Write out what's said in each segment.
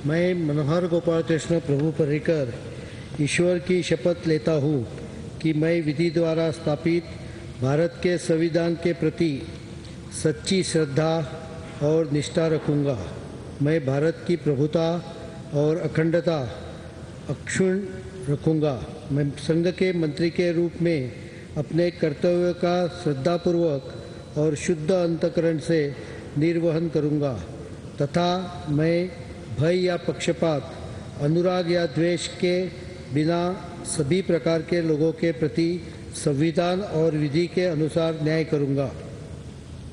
मैं मनोहर गोपाल कृष्ण प्रभु पर्रिकर ईश्वर की शपथ लेता हूँ कि मैं विधि द्वारा स्थापित भारत के संविधान के प्रति सच्ची श्रद्धा और निष्ठा रखूँगा। मैं भारत की प्रभुता और अखंडता अक्षुण्ण रखूँगा। मैं संघ के मंत्री के रूप में अपने कर्तव्य का श्रद्धापूर्वक और शुद्ध अंतःकरण से निर्वहन करूँगा तथा मैं भय या पक्षपात, अनुराग या द्वेष के बिना सभी प्रकार के लोगों के प्रति संविधान और विधि के अनुसार न्याय करूँगा।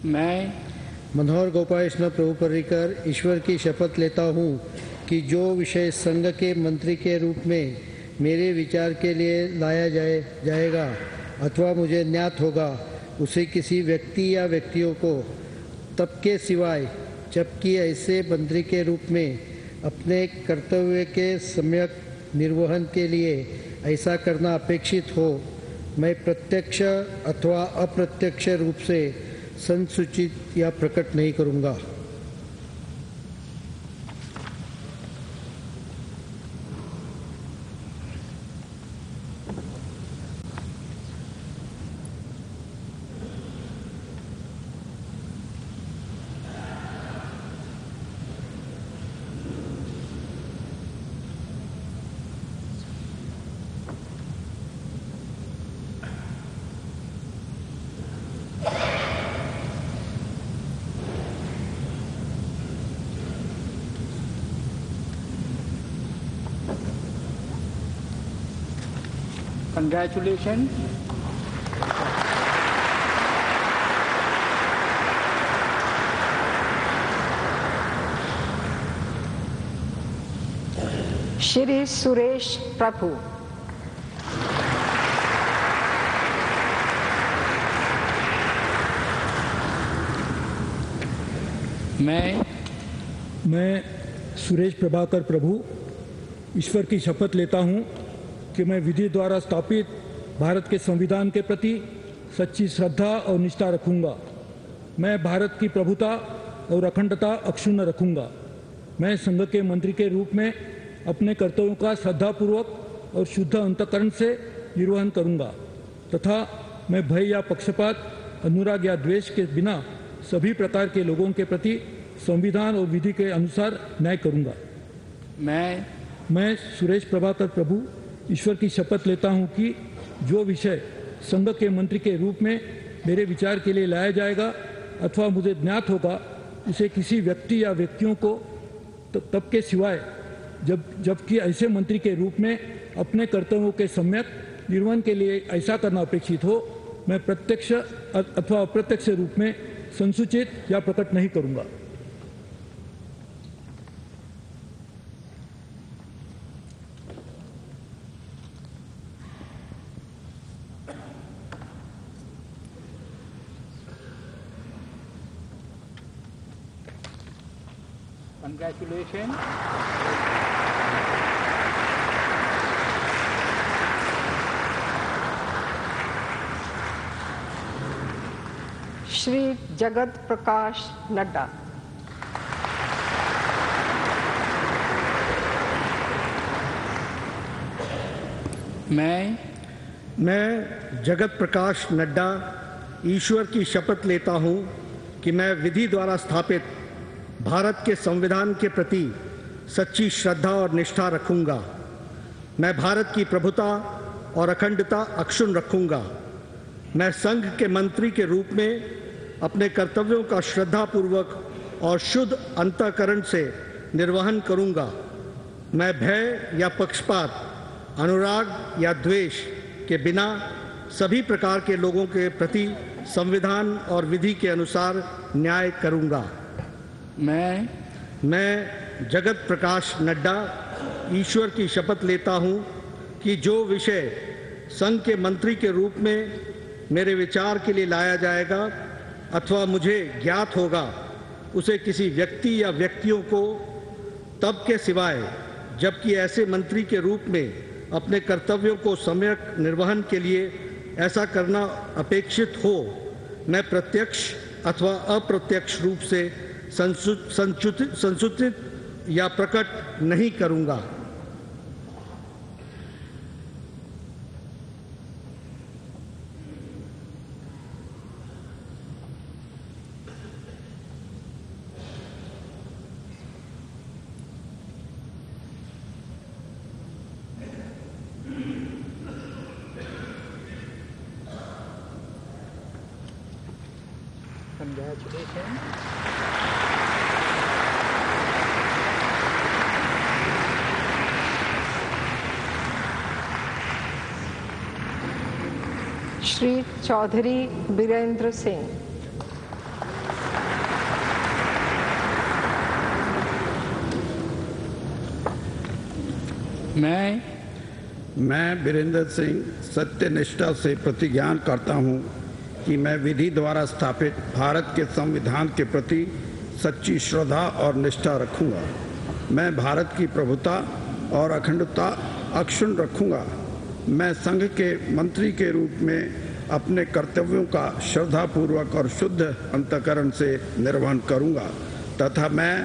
मैं मनोहर गोपाल कृष्ण प्रभु पर्रिकर ईश्वर की शपथ लेता हूँ कि जो विषय संघ के मंत्री के रूप में मेरे विचार के लिए लाया जाएगा अथवा मुझे ज्ञात होगा, उसे किसी व्यक्ति या व्यक्तियों को तब के सिवाय जबकि ऐसे मंत्री के रूप में अपने कर्तव्य के सम्यक निर्वहन के लिए ऐसा करना अपेक्षित हो, मैं प्रत्यक्ष अथवा अप्रत्यक्ष रूप से संसूचित या प्रकट नहीं करूँगा। Congratulations. श्री सुरेश प्रभु। मैं सुरेश प्रभाकर प्रभु ईश्वर की शपथ लेता हूँ कि मैं विधि द्वारा स्थापित भारत के संविधान के प्रति सच्ची श्रद्धा और निष्ठा रखूँगा। मैं भारत की प्रभुता और अखंडता अक्षुण्ण रखूँगा। मैं संघ के मंत्री के रूप में अपने कर्तव्यों का श्रद्धापूर्वक और शुद्ध अंतःकरण से निर्वहन करूँगा तथा मैं भय या पक्षपात, अनुराग या द्वेष के बिना सभी प्रकार के लोगों के प्रति संविधान और विधि के अनुसार न्याय करूँगा। मैं सुरेश प्रभाकर प्रभु ईश्वर की शपथ लेता हूँ कि जो विषय संघ के मंत्री के रूप में मेरे विचार के लिए लाया जाएगा अथवा मुझे ज्ञात होगा, उसे किसी व्यक्ति या व्यक्तियों को तब के सिवाय जबकि ऐसे मंत्री के रूप में अपने कर्तव्यों के सम्यक निर्वहन के लिए ऐसा करना अपेक्षित हो, मैं प्रत्यक्ष अथवा अप्रत्यक्ष रूप में संसूचित या प्रकट नहीं करूँगा। Congratulations. श्री जगत प्रकाश नड्डा। मैं जगत प्रकाश नड्डा ईश्वर की शपथ लेता हूँ कि मैं विधि द्वारा स्थापित भारत के संविधान के प्रति सच्ची श्रद्धा और निष्ठा रखूँगा। मैं भारत की प्रभुता और अखंडता अक्षुण्ण रखूँगा। मैं संघ के मंत्री के रूप में अपने कर्तव्यों का श्रद्धापूर्वक और शुद्ध अंतःकरण से निर्वहन करूँगा। मैं भय या पक्षपात, अनुराग या द्वेष के बिना सभी प्रकार के लोगों के प्रति संविधान और विधि के अनुसार न्याय करूँगा। मैं जगत प्रकाश नड्डा ईश्वर की शपथ लेता हूँ कि जो विषय संघ के मंत्री के रूप में मेरे विचार के लिए लाया जाएगा अथवा मुझे ज्ञात होगा, उसे किसी व्यक्ति या व्यक्तियों को तब के सिवाय जबकि ऐसे मंत्री के रूप में अपने कर्तव्यों को सम्यक निर्वहन के लिए ऐसा करना अपेक्षित हो, मैं प्रत्यक्ष अथवा अप्रत्यक्ष रूप से संसूचित या प्रकट नहीं करूंगा। Congratulations. श्री चौधरी बीरेंद्र सिंह। मैं बीरेंद्र सिंह सत्यनिष्ठा से प्रतिज्ञा करता हूं कि मैं विधि द्वारा स्थापित भारत के संविधान के प्रति सच्ची श्रद्धा और निष्ठा रखूंगा। मैं भारत की प्रभुता और अखंडता अक्षुण्ण रखूंगा। मैं संघ के मंत्री के रूप में अपने कर्तव्यों का श्रद्धापूर्वक और शुद्ध अंतःकरण से निर्वहन करूंगा तथा मैं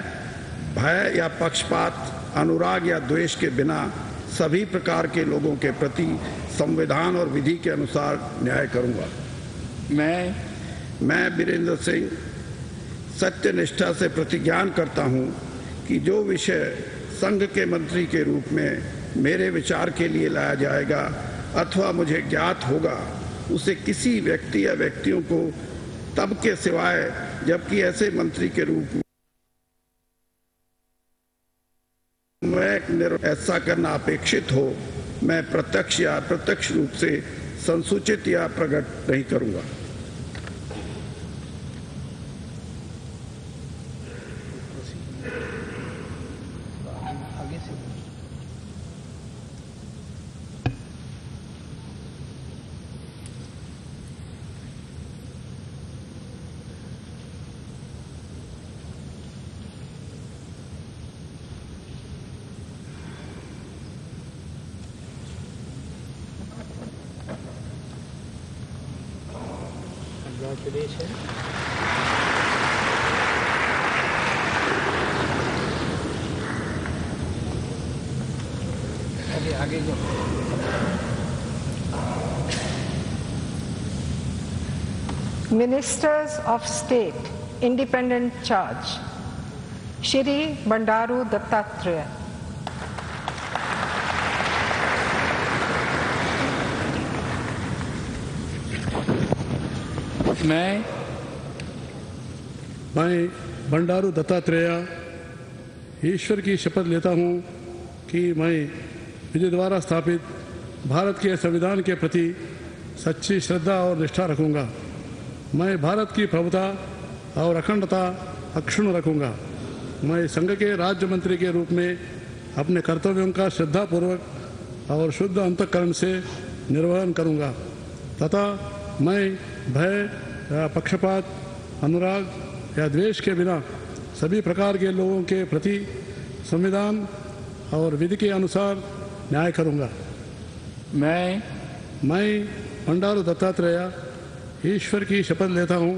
भय या पक्षपात, अनुराग या द्वेष के बिना सभी प्रकार के लोगों के प्रति संविधान और विधि के अनुसार न्याय करूंगा। मैं बीरेंद्र सिंह सत्यनिष्ठा से प्रतिज्ञा करता हूं कि जो विषय संघ के मंत्री के रूप में मेरे विचार के लिए लाया जाएगा अथवा मुझे ज्ञात होगा उसे किसी व्यक्ति या व्यक्तियों को तब के सिवाय जबकि ऐसे मंत्री के रूप में ऐसा करना अपेक्षित हो, मैं प्रत्यक्ष या अप्रत्यक्ष रूप से संसूचित या प्रकट नहीं करूंगा। Congratulations. आगे जो Ministers of State, Independent Charge, Shri Bandaru Dattatreya। मैं बंडारू दत्तात्रेय ईश्वर की शपथ लेता हूँ कि मैं विधि द्वारा स्थापित भारत के संविधान के प्रति सच्ची श्रद्धा और निष्ठा रखूँगा। मैं भारत की प्रभुता और अखंडता अक्षुण्ण रखूँगा। मैं संघ के राज्य मंत्री के रूप में अपने कर्तव्यों का श्रद्धापूर्वक और शुद्ध अंतःकरण से निर्वहन करूँगा तथा मैं भय या पक्षपात, अनुराग या द्वेष के बिना सभी प्रकार के लोगों के प्रति संविधान और विधि के अनुसार न्याय करूंगा। मैं बंडारू दत्तात्रेय ईश्वर की शपथ लेता हूं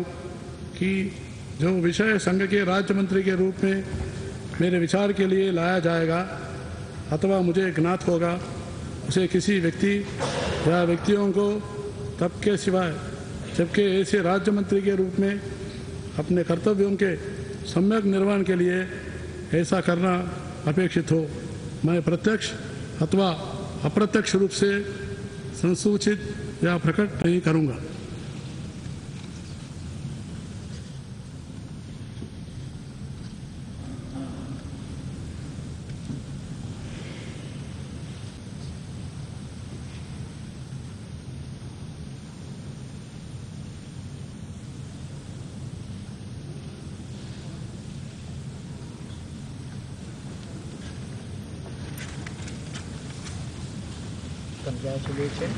कि जो विषय संघ के राज्य मंत्री के रूप में मेरे विचार के लिए लाया जाएगा अथवा मुझे ज्ञात होगा उसे किसी व्यक्ति या व्यक्तियों को तब के सिवाय जबकि ऐसे राज्य मंत्री के रूप में अपने कर्तव्यों के सम्यक निर्वहन के लिए ऐसा करना अपेक्षित हो, मैं प्रत्यक्ष अथवा अप्रत्यक्ष रूप से संसूचित या प्रकट नहीं करूंगा। Congratulations.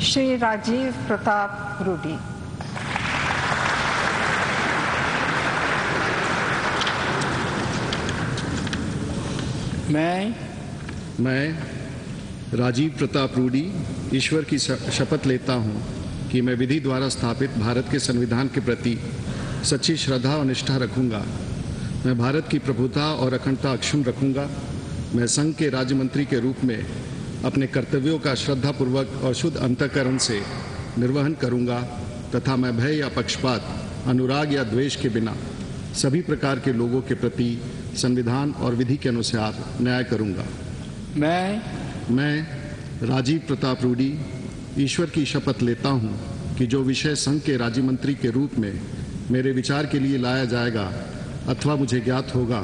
श्री राजीव प्रताप रूडी। मैं राजीव प्रताप रूडी ईश्वर की शपथ लेता हूं कि मैं विधि द्वारा स्थापित भारत के संविधान के प्रति सच्ची श्रद्धा और निष्ठा रखूंगा। मैं भारत की प्रभुता और अखंडता अक्षुण्ण रखूंगा। मैं संघ के राज्य मंत्री के रूप में अपने कर्तव्यों का श्रद्धापूर्वक और शुद्ध अंतःकरण से निर्वहन करूंगा तथा मैं भय या पक्षपात, अनुराग या द्वेष के बिना सभी प्रकार के लोगों के प्रति संविधान और विधि के अनुसार न्याय करूंगा। मैं राजीव प्रताप रूडी ईश्वर की शपथ लेता हूं कि जो विषय संघ के राज्य मंत्री के रूप में मेरे विचार के लिए लाया जाएगा अथवा मुझे ज्ञात होगा,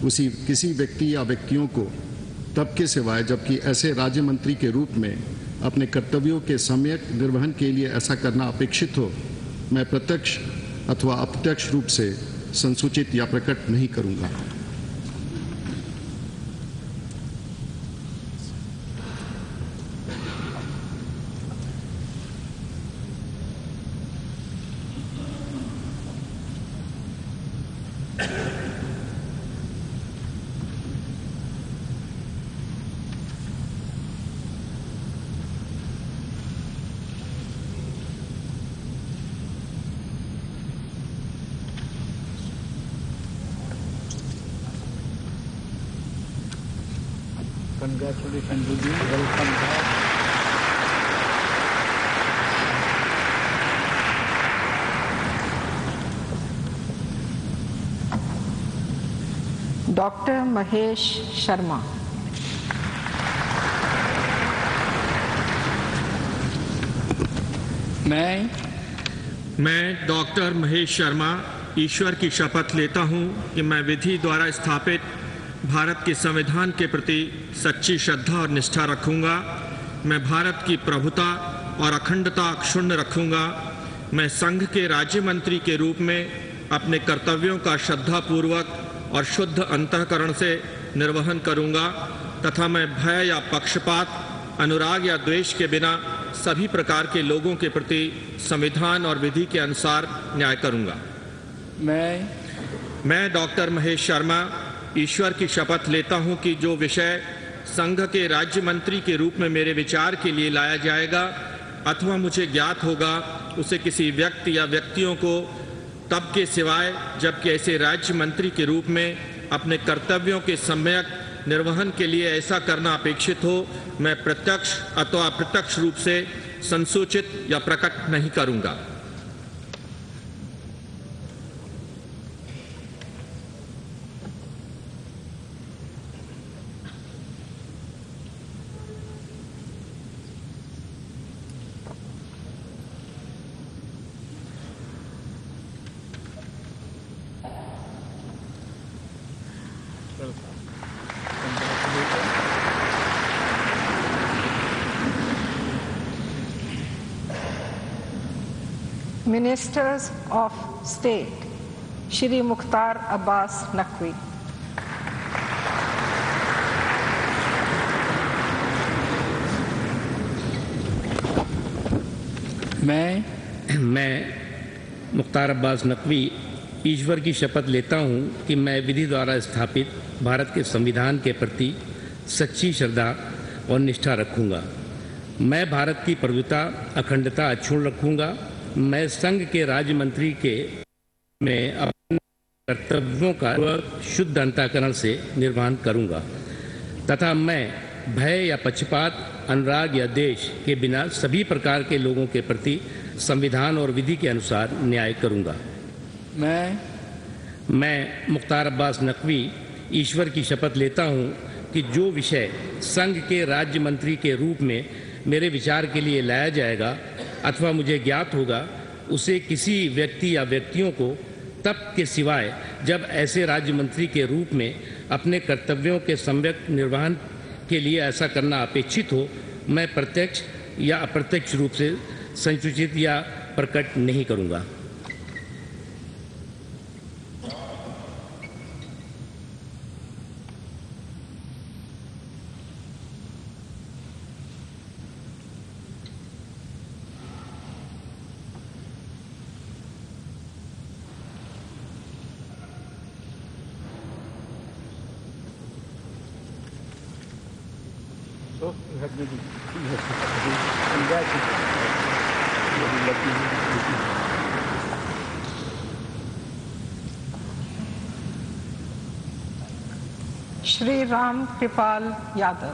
उसी किसी व्यक्ति या व्यक्तियों को तब के सिवाय जबकि ऐसे राज्य मंत्री के रूप में अपने कर्तव्यों के सम्यक निर्वहन के लिए ऐसा करना अपेक्षित हो, मैं प्रत्यक्ष अथवा अप्रत्यक्ष रूप से संसूचित या प्रकट नहीं करूंगा। Congratulations, Rudy. Welcome back. Dr. Mahesh Sharma. मैं डॉक्टर महेश शर्मा ईश्वर की शपथ लेता हूं कि मैं विधि द्वारा स्थापित भारत के संविधान के प्रति सच्ची श्रद्धा और निष्ठा रखूंगा। मैं भारत की प्रभुता और अखंडता अक्षुण्ण रखूंगा। मैं संघ के राज्य मंत्री के रूप में अपने कर्तव्यों का श्रद्धापूर्वक और शुद्ध अंतःकरण से निर्वहन करूंगा तथा मैं भय या पक्षपात, अनुराग या द्वेष के बिना सभी प्रकार के लोगों के प्रति संविधान और विधि के अनुसार न्याय करूंगा। मैं डॉक्टर महेश शर्मा ईश्वर की शपथ लेता हूं कि जो विषय संघ के राज्य मंत्री के रूप में मेरे विचार के लिए लाया जाएगा अथवा मुझे ज्ञात होगा, उसे किसी व्यक्ति या व्यक्तियों को तब के सिवाय जबकि ऐसे राज्य मंत्री के रूप में अपने कर्तव्यों के सम्यक निर्वहन के लिए ऐसा करना अपेक्षित हो, मैं प्रत्यक्ष अथवा अप्रत्यक्ष रूप से संसूचित या प्रकट नहीं करूंगा। Ministers of State, Shri Mukhtar Abbas Naqvi. मैं मुख्तार अब्बास नकवी ईश्वर की शपथ लेता हूं कि मैं विधि द्वारा स्थापित भारत के संविधान के प्रति सच्ची श्रद्धा और निष्ठा रखूंगा। मैं भारत की प्रभुता, अखंडता अक्षुण्ण रखूंगा। मैं संघ के राज्य मंत्री के में अपने कर्तव्यों का शुद्ध अंतःकरण से निर्वहन करूंगा तथा मैं भय या पक्षपात, अनुराग या देश के बिना सभी प्रकार के लोगों के प्रति संविधान और विधि के अनुसार न्याय करूंगा। मैं मुख्तार अब्बास नकवी ईश्वर की शपथ लेता हूं कि जो विषय संघ के राज्य मंत्री के रूप में मेरे विचार के लिए लाया जाएगा अथवा मुझे ज्ञात होगा, उसे किसी व्यक्ति या व्यक्तियों को तब के सिवाय जब ऐसे राज्य मंत्री के रूप में अपने कर्तव्यों के सम्यक निर्वहन के लिए ऐसा करना अपेक्षित हो, मैं प्रत्यक्ष या अप्रत्यक्ष रूप से संसूचित या प्रकट नहीं करूंगा। So you have maybe congratulations. Shri Ram Kripal Yadav.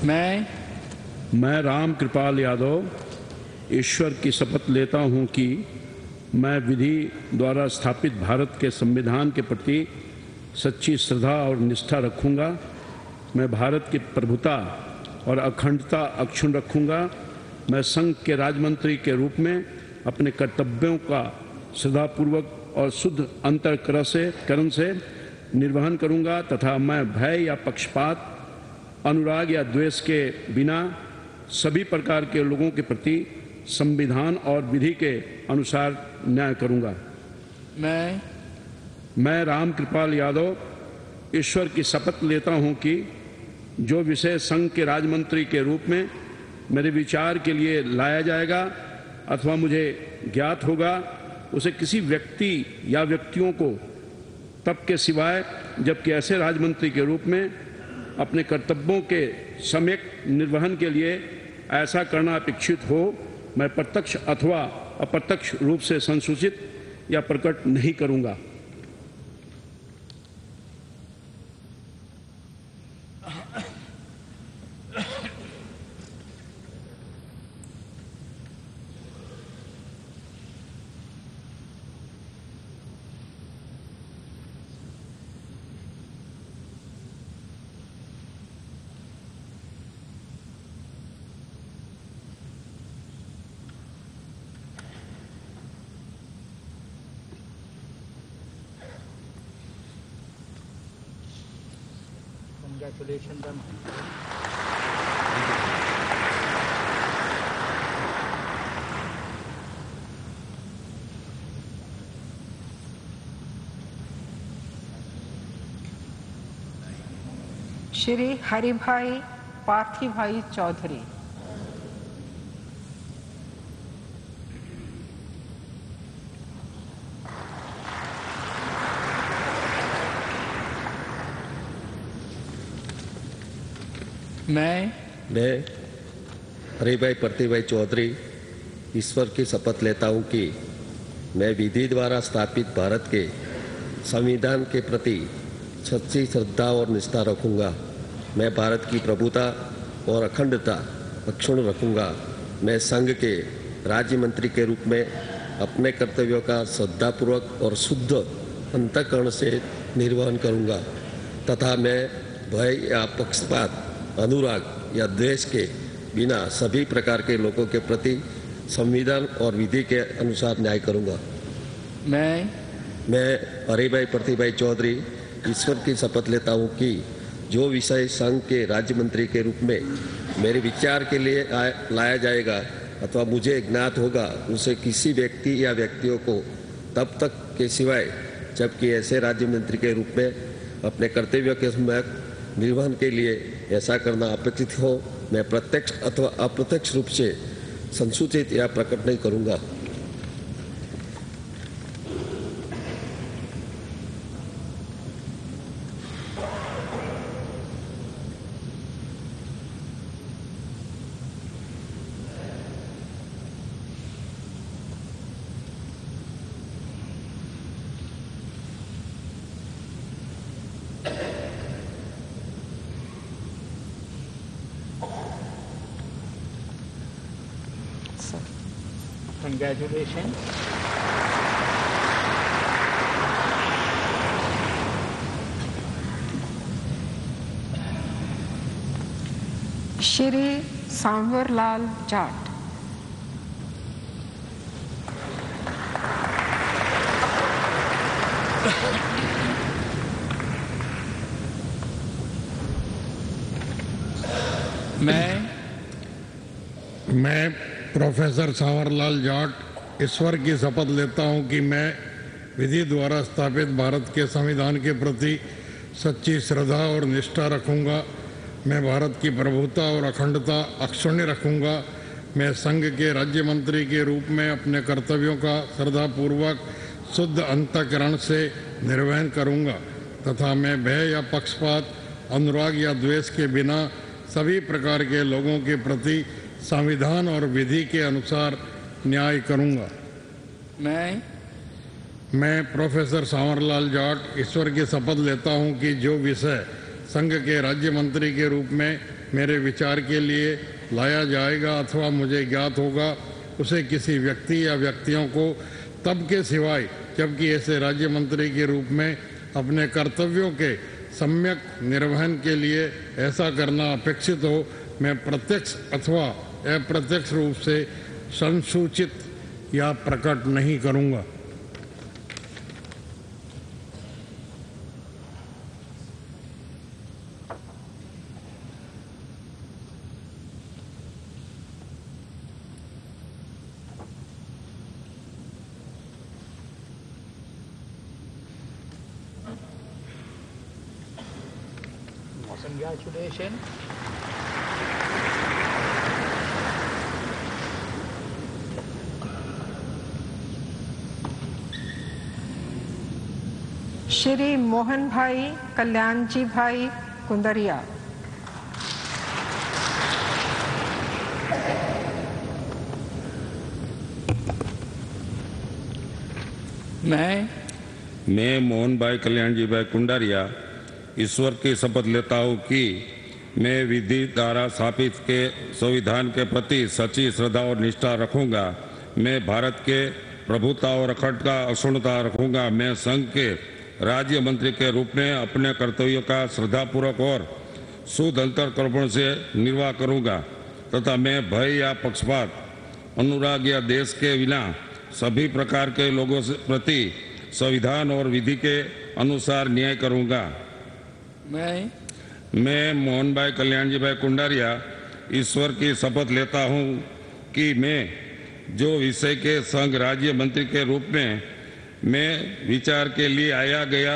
मैं राम कृपाल यादव ईश्वर की शपथ लेता हूं कि मैं विधि द्वारा स्थापित भारत के संविधान के प्रति सच्ची श्रद्धा और निष्ठा रखूंगा। मैं भारत की प्रभुता और अखंडता अक्षुण्ण रखूंगा। मैं संघ के राजमंत्री के रूप में अपने कर्तव्यों का श्रद्धापूर्वक और शुद्ध अंतःकरण से निर्वहन करूंगा तथा मैं भय या पक्षपात, अनुराग या द्वेष के बिना सभी प्रकार के लोगों के प्रति संविधान और विधि के अनुसार न्याय करूंगा। मैं राम कृपाल यादव ईश्वर की शपथ लेता हूं कि जो विषय संघ के राजमंत्री के रूप में मेरे विचार के लिए लाया जाएगा अथवा मुझे ज्ञात होगा, उसे किसी व्यक्ति या व्यक्तियों को तब के सिवाय जबकि ऐसे राजमंत्री के रूप में अपने कर्तव्यों के सम्यक निर्वहन के लिए ऐसा करना अपेक्षित हो, मैं प्रत्यक्ष अथवा अप्रत्यक्ष रूप से संसूचित या प्रकट नहीं करूंगा। Congratulations them. श्री हरिभाई पार्थिभाई चौधरी। मैं हरिभाई पार्थिभाई चौधरी ईश्वर की शपथ लेता हूं कि मैं विधि द्वारा स्थापित भारत के संविधान के प्रति सच्ची श्रद्धा और निष्ठा रखूंगा। मैं भारत की प्रभुता और अखंडता अक्षुण्ण रखूंगा। मैं संघ के राज्य मंत्री के रूप में अपने कर्तव्यों का श्रद्धापूर्वक और शुद्ध अंतःकरण से निर्वहन करूंगा तथा मैं भय या पक्षपात, अनुराग या द्वेष के बिना सभी प्रकार के लोगों के प्रति संविधान और विधि के अनुसार न्याय करूंगा। मैं हरिभाई पार्थिभाई चौधरी ईश्वर की शपथ लेता हूं कि जो विषय संघ के राज्य मंत्री के रूप में मेरे विचार के लिए लाया जाएगा अथवा मुझे ज्ञात होगा, उसे किसी व्यक्ति या व्यक्तियों को तब तक के सिवाय जबकि ऐसे राज्य मंत्री के रूप में अपने कर्तव्यों के समय निर्वहन के लिए ऐसा करना अपेक्षित हो, मैं प्रत्यक्ष अथवा अप्रत्यक्ष रूप से संसूचित या प्रकट नहीं करूंगा। Congratulations. श्री सांवरलाल जाट। मैं प्रोफेसर सांवरलाल जाट ईश्वर की शपथ लेता हूं कि मैं विधि द्वारा स्थापित भारत के संविधान के प्रति सच्ची श्रद्धा और निष्ठा रखूंगा। मैं भारत की प्रभुता और अखंडता अक्षुण्ण रखूंगा। मैं संघ के राज्य मंत्री के रूप में अपने कर्तव्यों का श्रद्धापूर्वक शुद्ध अंतःकरण से निर्वहन करूंगा तथा मैं भय या पक्षपात, अनुराग या द्वेष के बिना सभी प्रकार के लोगों के प्रति संविधान और विधि के अनुसार न्याय करूंगा। मैं प्रोफेसर सांवरलाल जाट ईश्वर की शपथ लेता हूं कि जो विषय संघ के राज्य मंत्री के रूप में मेरे विचार के लिए लाया जाएगा अथवा मुझे ज्ञात होगा, उसे किसी व्यक्ति या व्यक्तियों को तब के सिवाय जबकि ऐसे राज्य मंत्री के रूप में अपने कर्तव्यों के सम्यक निर्वहन के लिए ऐसा करना अपेक्षित हो, मैं प्रत्यक्ष अथवा अप्रत्यक्ष रूप से संसूचित या प्रकट नहीं करूंगा। Congratulations. श्री मोहन भाई कल्याणजी भाई कुंदरिया। मैं मोहन भाई कल्याणजी भाई कुंडारिया ईश्वर की शपथ लेता हूँ कि मैं विधि द्वारा स्थापित के संविधान के प्रति सच्ची श्रद्धा और निष्ठा रखूंगा। मैं भारत के प्रभुता और अखंडता अक्षुण्णता रखूंगा। मैं संघ के राज्य मंत्री के रूप में अपने कर्तव्यों का श्रद्धापूर्वक और शुद्ध अंतःकरण से निर्वाह करूंगा तथा मैं भय या पक्षपात, अनुराग या देश के बिना सभी प्रकार के लोगों के प्रति संविधान और विधि के अनुसार न्याय करूंगा। मैं मोहन भाई कल्याणजी भाई कुंडारिया ईश्वर की शपथ लेता हूं कि मैं जो विषय के संघ राज्य मंत्री के रूप में मैं विचार के लिए आया गया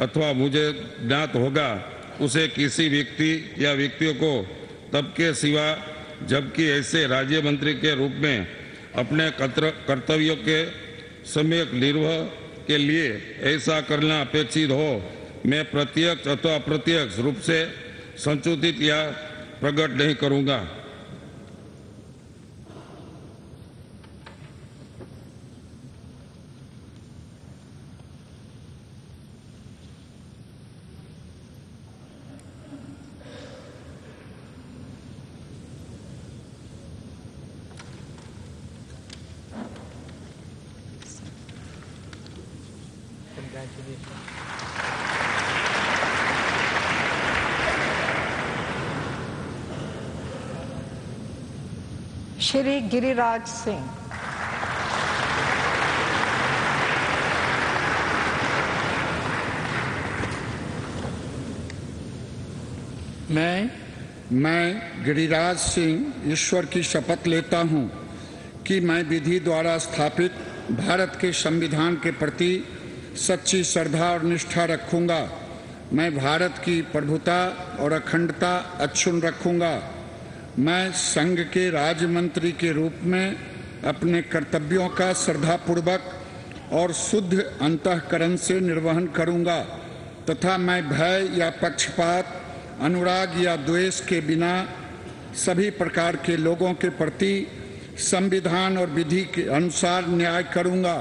अथवा मुझे ज्ञात होगा, उसे किसी व्यक्ति या व्यक्तियों को तब के सिवा जबकि ऐसे राज्य मंत्री के रूप में अपने कर्तव्यों के सम्यक निर्वहन के लिए ऐसा करना अपेक्षित हो, मैं प्रत्यक्ष अथवा अप्रत्यक्ष रूप से संसूचित या प्रकट नहीं करूंगा। श्री गिरिराज सिंह। मैं गिरिराज सिंह ईश्वर की शपथ लेता हूं कि मैं विधि द्वारा स्थापित भारत के संविधान के प्रति सच्ची श्रद्धा और निष्ठा रखूंगा। मैं भारत की प्रभुता और अखंडता अक्षुण्ण रखूंगा। मैं संघ के राज्य मंत्री के रूप में अपने कर्तव्यों का श्रद्धापूर्वक और शुद्ध अंतःकरण से निर्वहन करूंगा तथा मैं भय या पक्षपात, अनुराग या द्वेष के बिना सभी प्रकार के लोगों के प्रति संविधान और विधि के अनुसार न्याय करूंगा।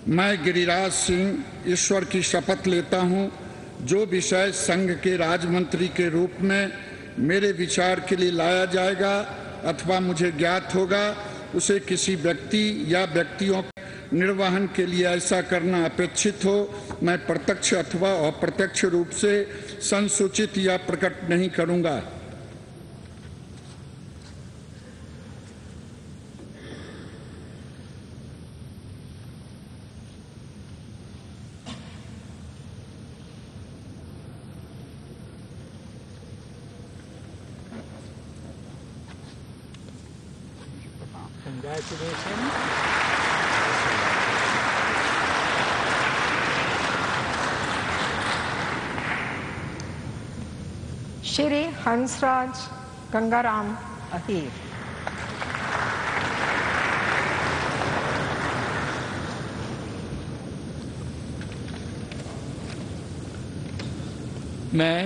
मैं गिरिराज सिंह ईश्वर की शपथ लेता हूं, जो विषय संघ के राज्य मंत्री के रूप में मेरे विचार के लिए लाया जाएगा अथवा मुझे ज्ञात होगा, उसे किसी व्यक्ति या व्यक्तियों निर्वहन के लिए ऐसा करना अपेक्षित हो, मैं प्रत्यक्ष अथवा अप्रत्यक्ष रूप से संसूचित या प्रकट नहीं करूंगा। Congratulations. श्री हंसराज गंगाराम अहीर। मैं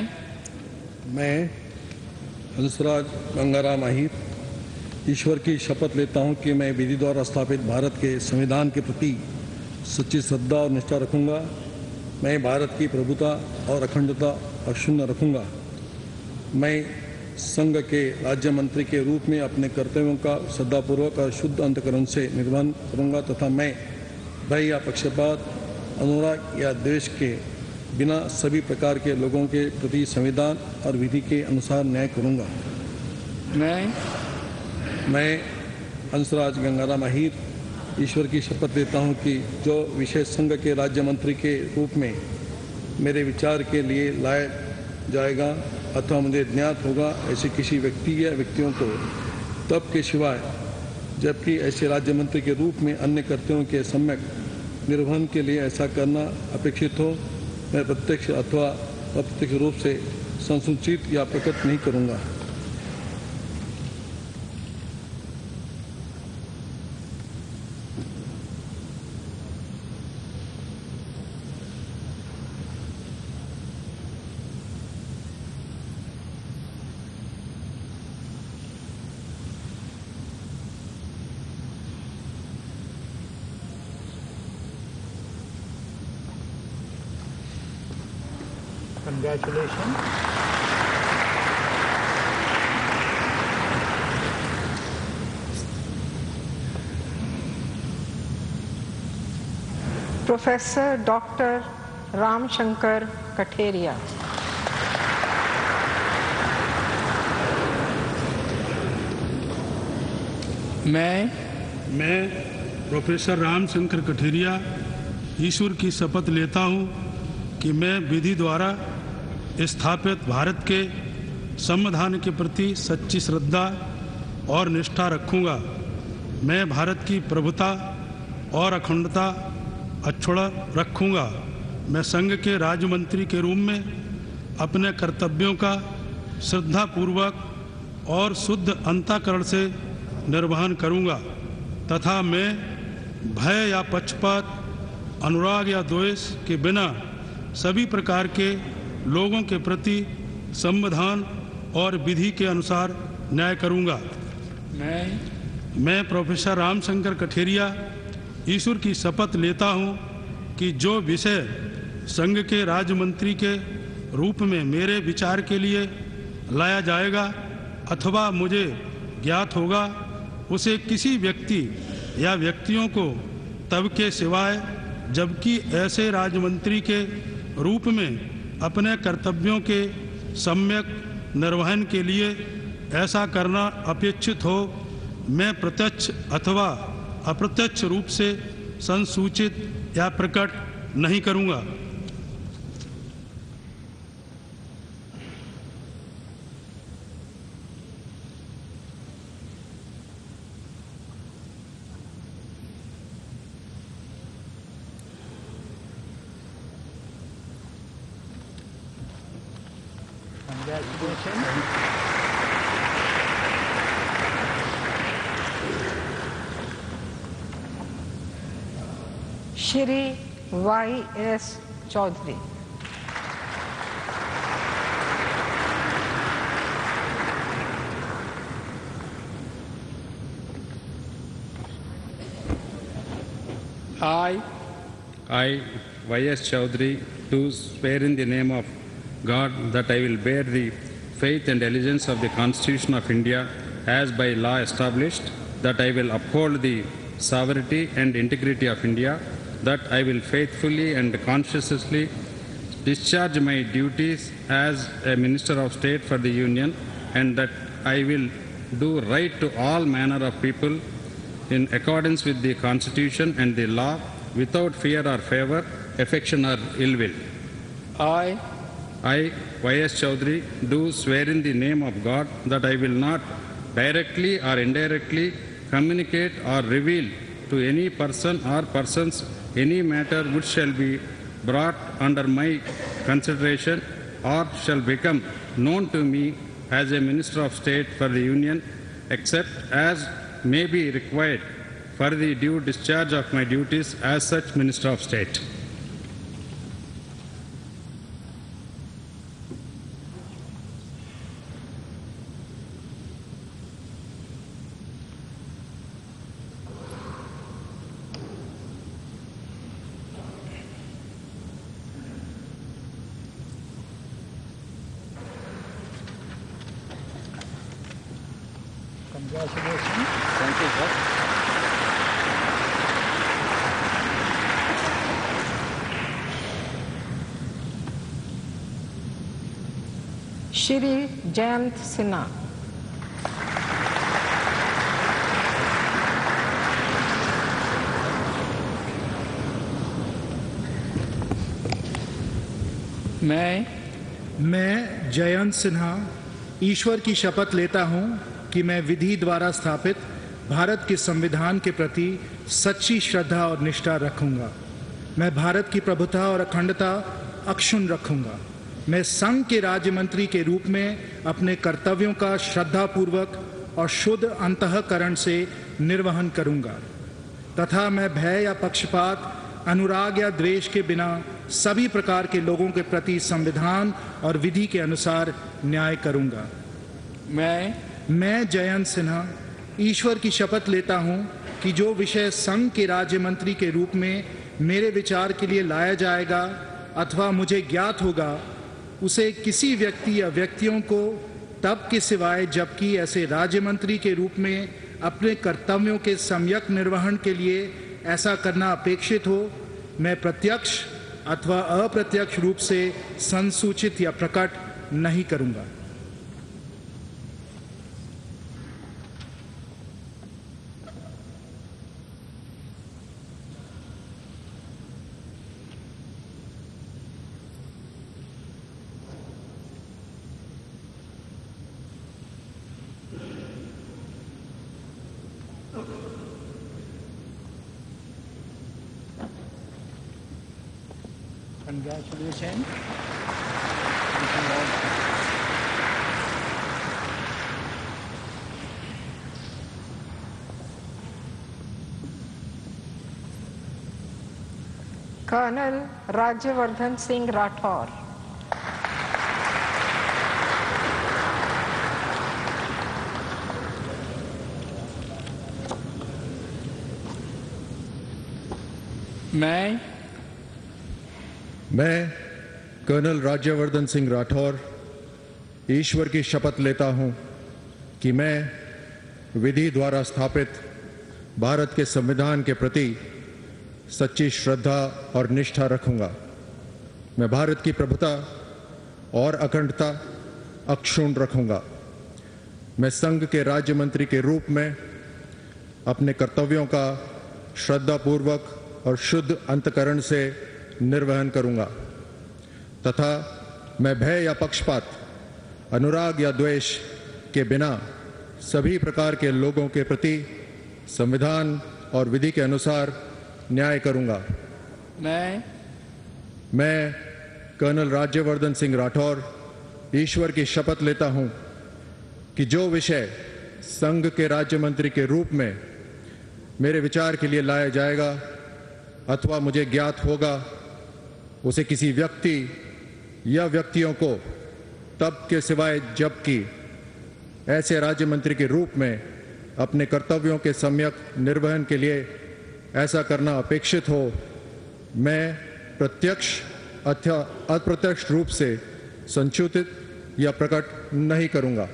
हंसराज गंगाराम अहीर ईश्वर की शपथ लेता हूं कि मैं विधि द्वारा स्थापित भारत के संविधान के प्रति सच्ची श्रद्धा और निष्ठा रखूंगा। मैं भारत की प्रभुता और अखंडता अक्षुण्ण रखूंगा। मैं संघ के राज्य मंत्री के रूप में अपने कर्तव्यों का श्रद्धापूर्वक और शुद्ध अंतःकरण से निर्वहन करूंगा तथा मैं भय या पक्षपात, अनुराग या द्वेष के बिना सभी प्रकार के लोगों के प्रति संविधान और विधि के अनुसार न्याय करूंगा। मैं हंसराज गंगाराम अहीर ईश्वर की शपथ लेता हूं कि जो विषय संघ के राज्य मंत्री के रूप में मेरे विचार के लिए लाया जाएगा अथवा मुझे ज्ञात होगा, ऐसे किसी व्यक्ति या व्यक्तियों को तब के सिवाय जबकि ऐसे राज्य मंत्री के रूप में अन्य कर्तव्यों के सम्यक निर्वहन के लिए ऐसा करना अपेक्षित हो, मैं प्रत्यक्ष अथवा अप्रत्यक्ष रूप से संसूचित या प्रकट नहीं करूंगा। Congratulations. Professor Dr. Ram Shankar Katheria. मैं प्रोफेसर राम शंकर कठेरिया ईश्वर की शपथ लेता हूं कि मैं विधि द्वारा स्थापित भारत के संविधान के प्रति सच्ची श्रद्धा और निष्ठा रखूंगा। मैं भारत की प्रभुता और अखंडता अक्षुण्ण रखूंगा। मैं संघ के राज्य मंत्री के रूप में अपने कर्तव्यों का श्रद्धापूर्वक और शुद्ध अंतःकरण से निर्वहन करूंगा तथा मैं भय या पक्षपात, अनुराग या द्वेष के बिना सभी प्रकार के लोगों के प्रति संविधान और विधि के अनुसार न्याय करूंगा। मैं प्रोफेसर रामशंकर कठेरिया ईश्वर की शपथ लेता हूं कि जो विषय संघ के राज्य मंत्री के रूप में मेरे विचार के लिए लाया जाएगा अथवा मुझे ज्ञात होगा, उसे किसी व्यक्ति या व्यक्तियों को तब के सिवाय जबकि ऐसे राज्य मंत्री के रूप में अपने कर्तव्यों के सम्यक निर्वहन के लिए ऐसा करना अपेक्षित हो, मैं प्रत्यक्ष अथवा अप्रत्यक्ष रूप से संसूचित या प्रकट नहीं करूंगा। Shri Y.S. Chaudhary. I, Y.S. Chaudhary, do swear in the name of God that I will bear the faith and allegiance of the Constitution of India as by law established, that I will uphold the sovereignty and integrity of India, that I will faithfully and conscientiously discharge my duties as a Minister of State for the Union, and that I will do right to all manner of people in accordance with the Constitution and the law, without fear or favor, affection or ill will. I, Y.S. Chaudhary, do swear in the name of God that I will not directly or indirectly communicate or reveal to any person or persons any matter which shall be brought under my consideration or shall become known to me as a Minister of State for the Union, except as may be required for the due discharge of my duties as such Minister of State. Congratulations. Thank you, sir. Shri Jayant Sinha. मैं जयंत सिन्हा ईश्वर की शपथ लेता हूं कि मैं विधि द्वारा स्थापित भारत के संविधान के प्रति सच्ची श्रद्धा और निष्ठा रखूंगा। मैं भारत की प्रभुता और अखंडता अक्षुण्ण रखूंगा। मैं संघ के राज्य मंत्री के रूप में अपने कर्तव्यों का श्रद्धापूर्वक और शुद्ध अंतःकरण से निर्वहन करूंगा तथा मैं भय या पक्षपात, अनुराग या द्वेष के बिना सभी प्रकार के लोगों के प्रति संविधान और विधि के अनुसार न्याय करूंगा। मैं जयंत सिन्हा ईश्वर की शपथ लेता हूं कि जो विषय संघ के राज्य मंत्री के रूप में मेरे विचार के लिए लाया जाएगा अथवा मुझे ज्ञात होगा, उसे किसी व्यक्ति या व्यक्तियों को तब के सिवाय जबकि ऐसे राज्य मंत्री के रूप में अपने कर्तव्यों के सम्यक निर्वहन के लिए ऐसा करना अपेक्षित हो, मैं प्रत्यक्ष अथवा अप्रत्यक्ष रूप से संसूचित या प्रकट नहीं करूंगा। Congratulations. Colonel Rajyavardhan Singh Rathore. मैं कर्नल राज्यवर्धन सिंह राठौर ईश्वर की शपथ लेता हूं कि मैं विधि द्वारा स्थापित भारत के संविधान के प्रति सच्ची श्रद्धा और निष्ठा रखूंगा। मैं भारत की प्रभुता और अखंडता अक्षुण्ण रखूंगा। मैं संघ के राज्य मंत्री के रूप में अपने कर्तव्यों का श्रद्धापूर्वक और शुद्ध अंतःकरण से निर्वहन करूंगा तथा मैं भय या पक्षपात, अनुराग या द्वेष के बिना सभी प्रकार के लोगों के प्रति संविधान और विधि के अनुसार न्याय करूंगा। मैं कर्नल राज्यवर्धन सिंह राठौर ईश्वर की शपथ लेता हूं कि जो विषय संघ के राज्य मंत्री के रूप में मेरे विचार के लिए लाया जाएगा अथवा मुझे ज्ञात होगा, उसे किसी व्यक्ति या व्यक्तियों को तब के सिवाय जबकि ऐसे राज्य मंत्री के रूप में अपने कर्तव्यों के सम्यक निर्वहन के लिए ऐसा करना अपेक्षित हो, मैं प्रत्यक्ष अथवा अप्रत्यक्ष रूप से संसूचित या प्रकट नहीं करूंगा।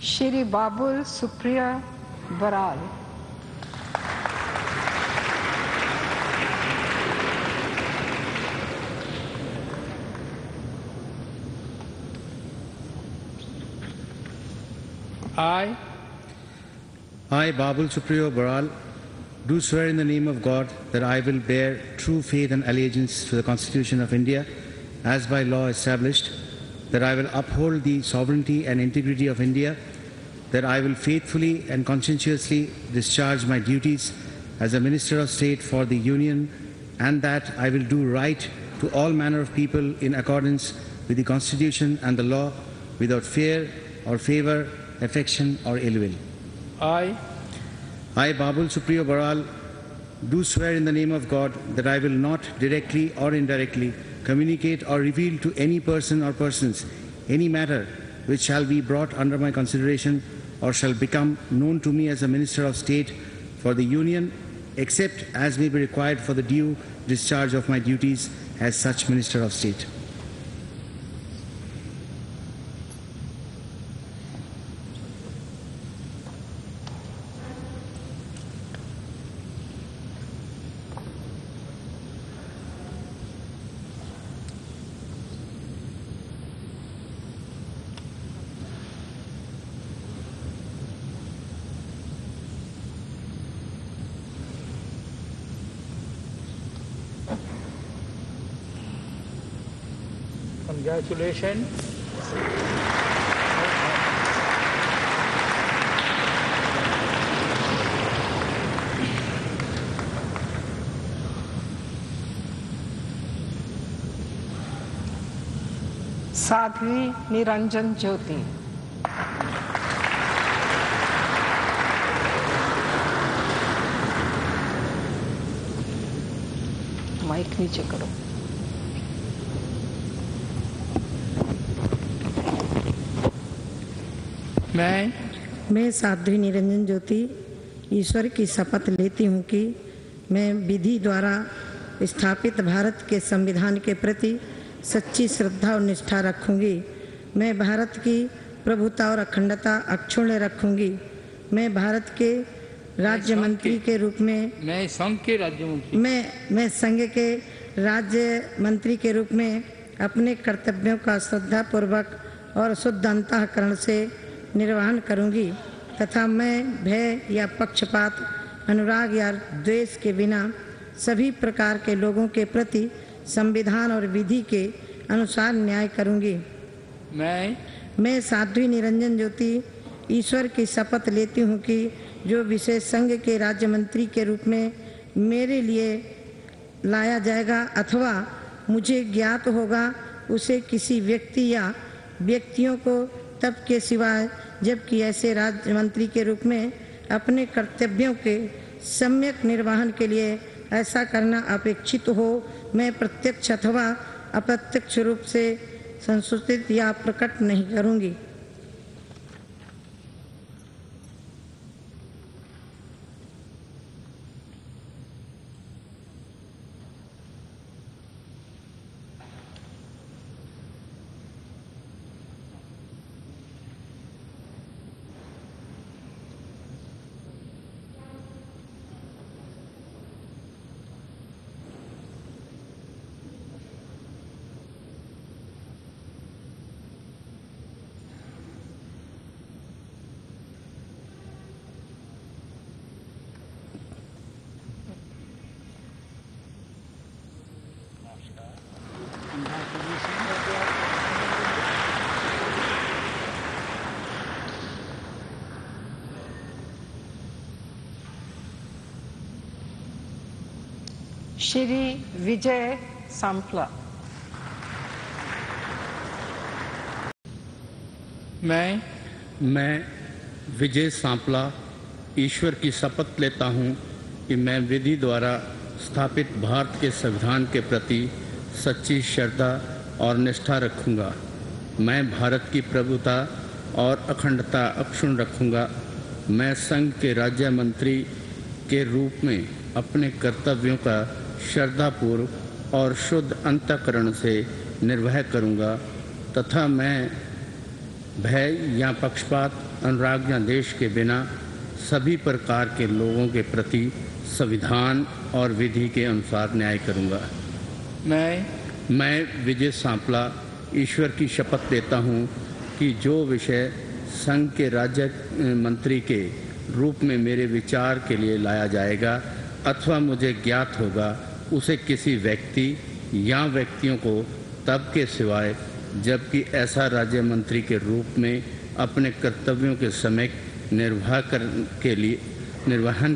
Shri Babul Supriya Baral. I, Babul Supriyo Baral, do swear in the name of God that I will bear true faith and allegiance to the Constitution of India as by law established, that I will uphold the sovereignty and integrity of India, that I will faithfully and conscientiously discharge my duties as a Minister of State for the Union, and that I will do right to all manner of people in accordance with the Constitution and the law, without fear, or favor, affection, or ill will. I, Babul Supriyo Baral, do swear in the name of God that I will not directly or indirectly communicate or reveal to any person or persons any matter which shall be brought under my consideration or shall become known to me as a Minister of State for the Union, except as may be required for the due discharge of my duties as such Minister of State. congratulations. Sadhvi Niranjan Jyoti. Mike नीचे करो। मैं साध्वी निरंजन ज्योति ईश्वर की शपथ लेती हूँ कि मैं विधि द्वारा स्थापित भारत के संविधान के प्रति सच्ची श्रद्धा और निष्ठा रखूंगी। मैं भारत की प्रभुता और अखंडता अक्षुण्ण रखूंगी। मैं भारत के राज्य मंत्री के रूप में मैं संघ के राज्य मंत्री मैं संघ के राज्य मंत्री के रूप में अपने कर्तव्यों का श्रद्धापूर्वक और शुद्ध अंतःकरण से निर्वहन करूंगी तथा मैं भय या पक्षपात, अनुराग या द्वेष के बिना सभी प्रकार के लोगों के प्रति संविधान और विधि के अनुसार न्याय करूंगी। मैं साध्वी निरंजन ज्योति ईश्वर की शपथ लेती हूँ कि जो विषय संघ के राज्य मंत्री के रूप में मेरे लिए लाया जाएगा अथवा मुझे ज्ञात होगा उसे किसी व्यक्ति या व्यक्तियों को तब के सिवाय जबकि ऐसे राज्य मंत्री के रूप में अपने कर्तव्यों के सम्यक निर्वहन के लिए ऐसा करना अपेक्षित हो, मैं प्रत्यक्ष अथवा अप्रत्यक्ष रूप से संसूचित या प्रकट नहीं करूंगी। श्री विजय सांपला। मैं विजय सांपला ईश्वर की शपथ लेता हूँ कि मैं विधि द्वारा स्थापित भारत के संविधान के प्रति सच्ची श्रद्धा और निष्ठा रखूँगा। मैं भारत की प्रभुता और अखंडता अक्षुण्ण रखूँगा। मैं संघ के राज्य मंत्री के रूप में अपने कर्तव्यों का श्रद्धापूर्वक और शुद्ध अंतःकरण से निर्वाह करूँगा तथा मैं भय या पक्षपात, अनुराग या द्वेष के बिना सभी प्रकार के लोगों के प्रति संविधान और विधि के अनुसार न्याय करूँगा। मैं विजय सांपला ईश्वर की शपथ लेता हूँ कि जो विषय संघ के राज्य मंत्री के रूप में मेरे विचार के लिए लाया जाएगा अथवा मुझे ज्ञात होगा उसे किसी व्यक्ति या व्यक्तियों को तब के सिवाय जबकि ऐसा राज्य मंत्री के रूप में अपने कर्तव्यों के समय निर्वहन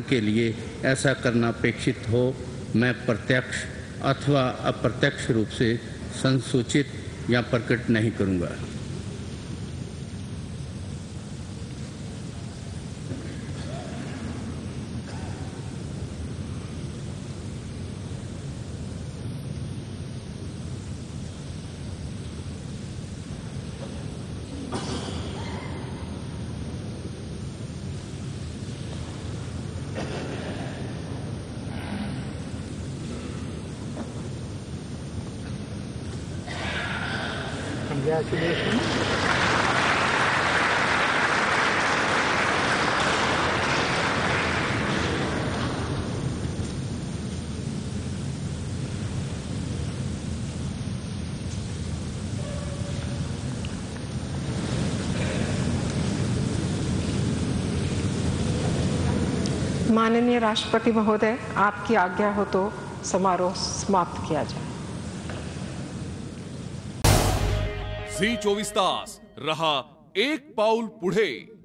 के लिए ऐसा करना अपेक्षित हो, मैं प्रत्यक्ष अथवा अप्रत्यक्ष रूप से संसूचित या प्रकट नहीं करूँगा। Congratulations. माननीय राष्ट्रपति महोदय, आपकी आज्ञा हो तो समारोह समाप्त किया जाए। झी 24 तास रहा एक पाऊल पुढे।